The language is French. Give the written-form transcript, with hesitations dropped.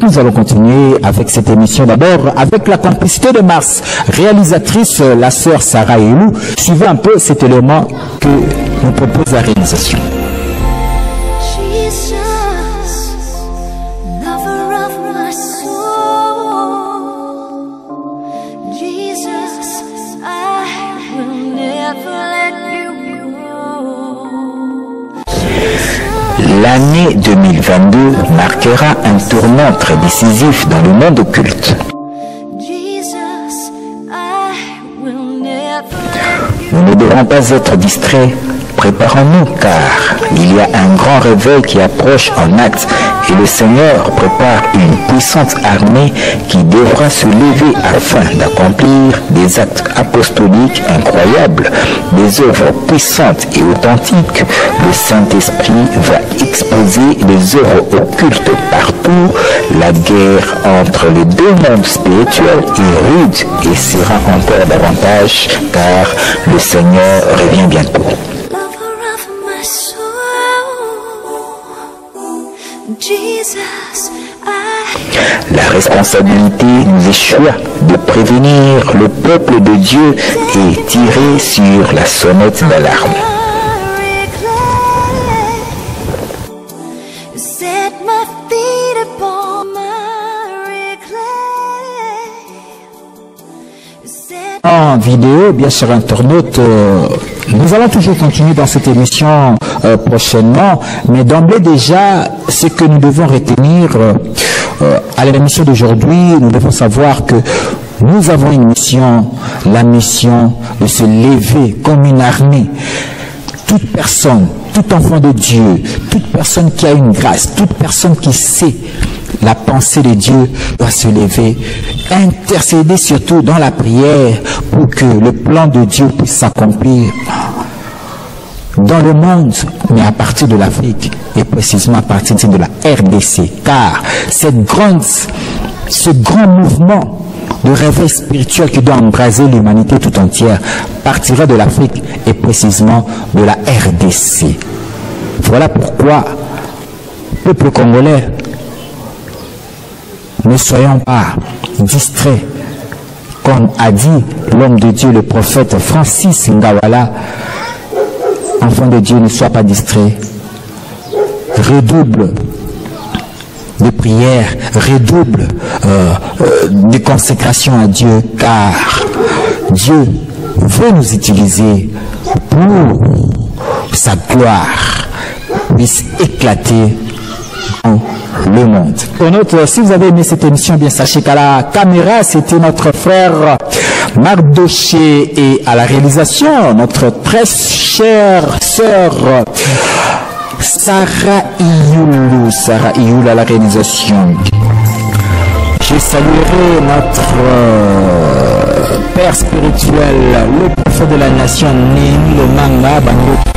Nous allons continuer avec cette émission d'abord avec la complicité de Mars, réalisatrice, la sœur Sarah Elou. Suivez un peu cet élément que nous propose la réalisation. L'année 2022 marquera un tournant très décisif dans le monde occulte. Nous ne devrons pas être distraits. Préparons-nous car il y a un grand réveil qui approche en acte et le Seigneur prépare une puissante armée qui devra se lever afin d'accomplir des actes apostoliques incroyables, des œuvres puissantes et authentiques. Le Saint-Esprit va exposer les œuvres occultes partout. La guerre entre les deux mondes spirituels est rude et sera encore davantage car le Seigneur revient bientôt. La responsabilité nous échoit de prévenir le peuple de Dieu et tirer sur la sonnette d'alarme. En vidéo, bien sûr, internaute, nous allons toujours continuer dans cette émission prochainement, mais d'emblée déjà, ce que nous devons retenir à l'émission d'aujourd'hui, nous devons savoir que nous avons une mission, la mission de se lever comme une armée. Toute personne, tout enfant de Dieu, toute personne qui a une grâce, toute personne qui sait la pensée de Dieu doit se lever, intercéder surtout dans la prière pour que le plan de Dieu puisse s'accomplir dans le monde, mais à partir de l'Afrique et précisément à partir de la RDC, car ce grand mouvement de réveil spirituel qui doit embraser l'humanité tout entière partira de l'Afrique et précisément de la RDC. Voilà pourquoi, peuple congolais, ne soyons pas distraits. Comme a dit l'homme de Dieu, le prophète Francis Ngawala, enfant de Dieu, ne sois pas distrait. Redouble de prière, redouble de consécration à Dieu, car Dieu veut nous utiliser pour sa gloire puisse éclater dans le monde. Pour notre, si vous avez aimé cette émission, bien sachez qu'à la caméra, c'était notre frère Mardoché et à la réalisation, notre très chère sœur Sarah Ioulou à la réalisation. Je saluerai notre père spirituel, le prophète de la nation, Némi le Manga Bango.